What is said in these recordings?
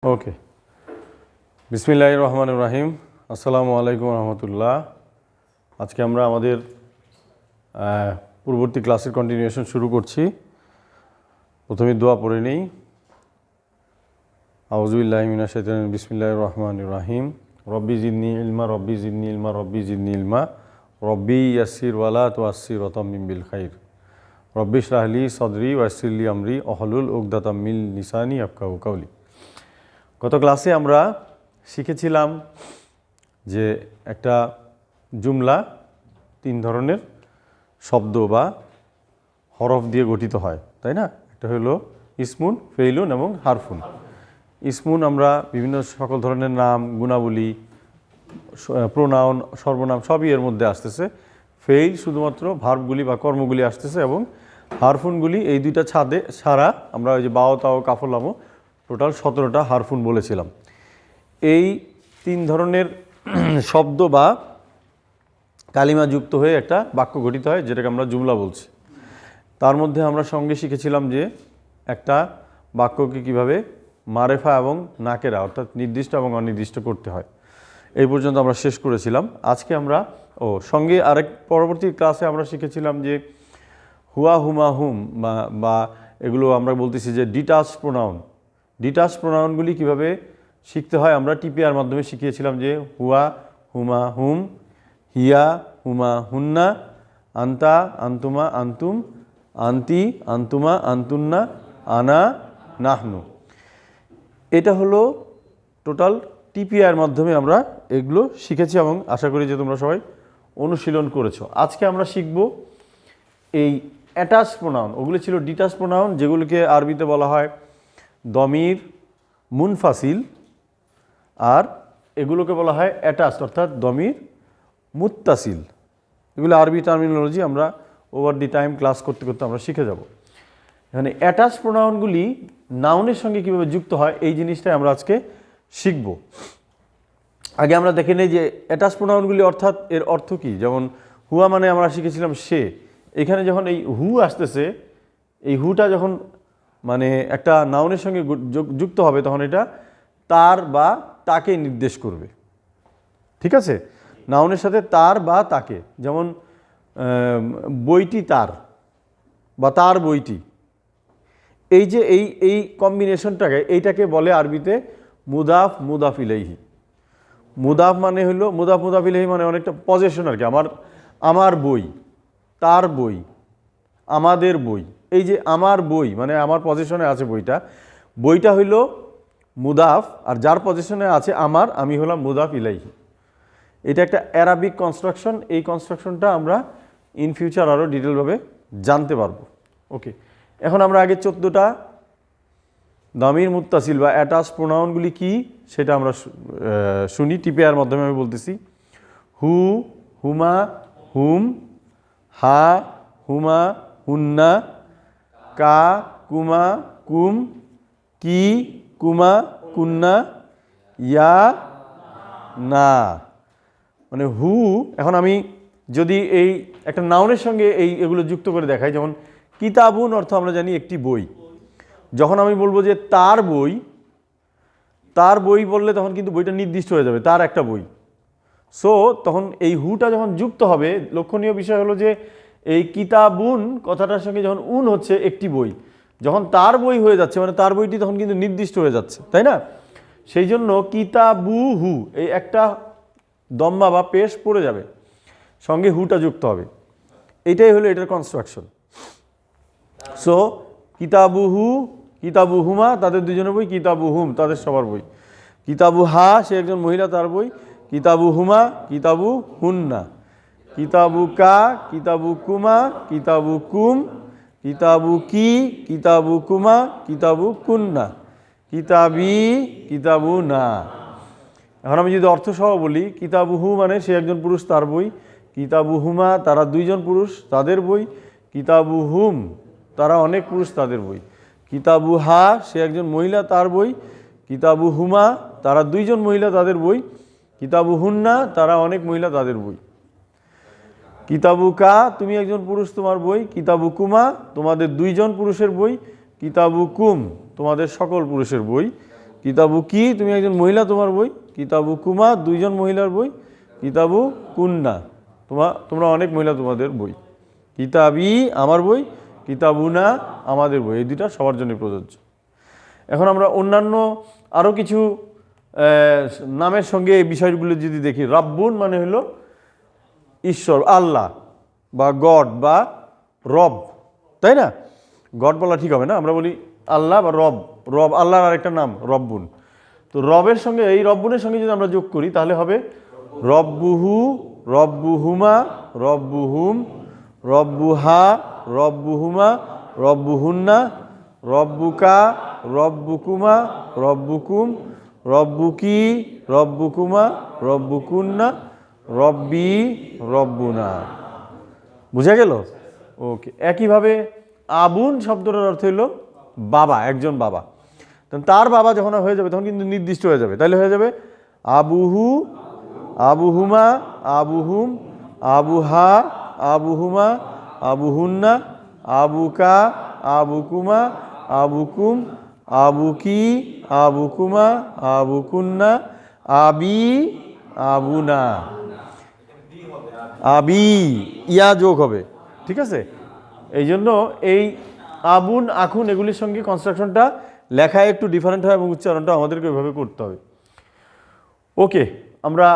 ওকে, বিসমিল্লাহির রহমানির রহিম। আসসালামু আলাইকুম রহমতুল্লাহ। আজকে আমরা আমাদের পূর্ববর্তী ক্লাসের কন্টিনিউশন শুরু করছি। প্রথমে দোয়া পড়ে নেই। আউযুবিল্লাহি মিনাশ শাইতানির বিসমিল্লাহির রহমানির রহিম। রব্বি জিদনি ইলমা রব্বি জিদনি ইলমা রব্বি জিদনি ইলমা রব্বি ইয়াসসির ওয়ালা তুআসসির ওয়া তাম্মিম বিল খাইর রব্বি ইশরাহ লি সদরি ওয়াইসির লি আমরি ওহলুল উকদাতাম মিন লিসানি ইয়াফকাহু কাওলি। গত ক্লাসে আমরা শিখেছিলাম যে একটা জুমলা তিন ধরনের শব্দ বা হরফ দিয়ে গঠিত হয়, তাই না? একটা হলো ইসমুন, ফেইলুন এবং হারফুন। ইসমুন আমরা বিভিন্ন সকল ধরনের নাম, গুণাবলী, প্রোনাউন, সর্বনাম সবই এর মধ্যে আসতেছে। ফেইল শুধুমাত্র ভার্বগুলি বা কর্মগুলি আসতেছে এবং হারফুনগুলি এই দুইটা ছাড়া আমরা ওই যে বাও তাও কাফলামো টোটাল 17টা হারফুন বলেছিলাম। এই তিন ধরনের শব্দ বা কালিমা যুক্ত হয়ে একটা বাক্য গঠিত হয়, যেটাকে আমরা জুমলা বলছি। তার মধ্যে আমরা সঙ্গে শিখেছিলাম যে একটা বাক্যকে কিভাবে মারেফা এবং নাকেরা অর্থাৎ নির্দিষ্ট এবং অনির্দিষ্ট করতে হয়। এই পর্যন্ত আমরা শেষ করেছিলাম। আজকে আমরা সঙ্গে আরেক পরবর্তী ক্লাসে আমরা শিখেছিলাম যে হুয়া, হুমা, হুম বা এগুলো আমরা বলতেছি যে ডিটাচ প্রোনাউন। ডিটাচ প্রোনাউনগুলি কীভাবে শিখতে হয় আমরা টিপিআর মাধ্যমে শিখিয়েছিলাম যে হুয়া, হুমা, হুম, হিয়া, হুমা, হুন্না, আন্তা, আন্তুমা, আন্তুম, আন্তি, আন্তুমা, আন্তুন্না, আনা, নাহনু। এটা হলো টোটাল টিপিআর মাধ্যমে আমরা এগুলো শিখেছি এবং আশা করি যে তোমরা সবাই অনুশীলন করেছো। আজকে আমরা শিখব এই অ্যাটাচ প্রোনাউন। ওগুলো ছিল ডিটাচ প্রোনাউন, যেগুলোকে আরবিতে বলা হয় দমির মুনফাসিল, আর এগুলোকে বলা হয় অ্যাটাচড অর্থাৎ দমির মুত্তাসিল। এগুলো আরবি টার্মিনোলজি, আমরা ওভার দি টাইম ক্লাস করতে করতে আমরা শিখে যাব। এখানে অ্যাটাচ প্রোনাউনগুলি নাউনের সঙ্গে কীভাবে যুক্ত হয় এই জিনিসটাই আমরা আজকে শিখব। আগে আমরা দেখে নেই যে অ্যাটাচ প্রোনাউনগুলি অর্থাৎ এর অর্থ কী। যেমন হুয়া মানে আমরা শিখেছিলাম সে। এখানে যখন এই হু আসতেছে, এই হুটা যখন মানে একটা নাউনের সঙ্গে যুক্ত হবে তখন এটা তার বা তাকে নির্দেশ করবে। ঠিক আছে? নাউনের সাথে তার বা তাকে, যেমন বইটি তার বা তার বইটি। এই যে এই কম্বিনেশনটাকে এইটাকে বলে আরবিতে মুদাফ মুদাফ ইলাইহি। মুদাফ মানে হলো মুদাফ মুদাফ ইলাইহি মানে অনেকটা পজেশন আর কি। আমার বই, তার বই, আমাদের বই। এই যে আমার বই মানে আমার পজিশনে আছে বইটা হইল মুদাফ, আর যার পজিশনে আছে আমি হলাম মুদাফ ইলাইহি। এটা একটা অ্যারাবিক কনস্ট্রাকশন। এই কনস্ট্রাকশনটা আমরা ইন ফিউচার আরও ডিটেলভাবে জানতে পারবো। ওকে, এখন আমরা আগে 14টা দামির মুত্তাসিল বা অ্যাটাচ প্রোনাউনগুলি কি সেটা আমরা শুনি। টিপিআর মাধ্যমে আমি বলতেছি। হু, হুমা, হুম, হা, হুমা, হুন্না, কা, কুমা, কুম, কি, কুমা, কুন্না, ইয়া, না। মানে হু, এখন আমি যদি এই একটা নাউনের সঙ্গে এগুলো যুক্ত করে দেখাই, যেমন কিতাবুন অর্থ আমরা জানি একটি বই। যখন আমি বলবো যে তার বই বললে তখন কিন্তু বইটা নির্দিষ্ট হয়ে যাবে, তার একটা বই। সো তখন এই হুটা যখন যুক্ত হবে, লক্ষণীয় বিষয় হলো যে এই কিতাবুন কথাটার সঙ্গে যখন উন হচ্ছে একটি বই, যখন তার বই হয়ে যাচ্ছে মানে তার বইটি তখন কিন্তু নির্দিষ্ট হয়ে যাচ্ছে, তাই না? সেই জন্য কিতাবুহু এই একটা দম্মা বা পেশ পড়ে যাবে, সঙ্গে হুটা যুক্ত হবে। এটাই হলো এটার কনস্ট্রাকশন। সো কিতাবুহু, কিতাবুহুমা তাদের দুজনের বই, কিতাবুহুম তাদের সবার বই, কিতাবুহা সে একজন মহিলা তার বই, কিতাবুহুমা, কিতাবুহুন্না, কিতাবুকা, কিতাবুকুমা, কিতাবুকুম, কিতাবুকি, কিতাবুকুমা, কিতাবুকুন্না, কিতাবি, কিতাবুনা। এখন আমি যদি অর্থসহ বলি, কিতাবুহু মানে সে একজন পুরুষ তার বই, কিতাবুহুমা তারা দুইজন পুরুষ তাদের বই, কিতাবুহুম তারা অনেক পুরুষ তাদের বই, কিতাবুহা সে একজন মহিলা তার বই, কিতাবুহুমা তারা দুইজন মহিলা তাদের বই, কিতাবুহুন্না তারা অনেক মহিলা তাদের বই, কিতাবুকা তুমি একজন পুরুষ তোমার বই, কিতাবুকুমা তোমাদের দুইজন পুরুষের বই, কিতাবুকুম তোমাদের সকল পুরুষের বই, কিতাবু কি, তুমি একজন মহিলা, তোমার বই। কিতাবু কুমা, দুইজন মহিলার বই। কিতাবু কুন্না, তোমরা অনেক মহিলা, তোমাদের বই। কিতাবি, আমার বই। কিতাবুনা, আমাদের বই। এই দুইটা সবার জন্য প্রযোজ্য। এখন আমরা অন্যান্য আরও কিছু নামের সঙ্গে এই বিষয়গুলো যদি দেখি, রাব্বুন মানে হলো ঈশ্বর, আল্লাহ বা গড বা রব, তাই না? গড বলা ঠিক হবে না, আমরা বলি আল্লাহ বা রব। রব আল্লাহর আরেকটা নাম রব্বুন। তো রবের সঙ্গে, এই রব্বুনের সঙ্গে যদি আমরা যোগ করি তাহলে হবে রব্বুহু, রব্বুহুমা, রব্বুহুম, রব্বুহা, রব্বুহুমা, রব্বুহুন্না, রব্বুকা, রব্বুকুমা, রব্বুকুম, রব্বুকি, রব্বুকুমা, রব্বুকুন্না, রব্বি, রব্বুনা। বুঝা গেল? ওকে। একইভাবে আবুন শব্দটার অর্থ হলো বাবা, একজন বাবা। তখন তার বাবা যখন হয়ে যাবে তখন কিন্তু নির্দিষ্ট হয়ে যাবে। তাহলে হয়ে যাবে আবুহু, আবুহুমা, আবুহুম, আবুহা, আবুহুমা, আবুহুন্না, আবুকা, আবুকুমা, আবুকুম, আবুকি, আবুকুমা, আবুকুন্না, আবি, আবুনা। আবি, ইয়া যোগ হবে, ঠিক আছে? এই জন্য এই আবুন, আখুন এগুলির সঙ্গে কনস্ট্রাকশনটা লেখায় একটু ডিফারেন্ট হয় এবং উচ্চারণটা আমাদেরকে ওইভাবে করতে হবে। ওকে, আমরা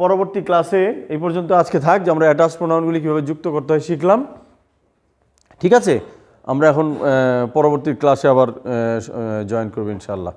পরবর্তী ক্লাসে এই পর্যন্ত আজকে থাক, যে আমরা অ্যাটাচ প্রোনাউনগুলি কীভাবে যুক্ত করতে হয় শিখলাম, ঠিক আছে? আমরা এখন পরবর্তী ক্লাসে আবার জয়েন করব ইনশাআল্লাহ।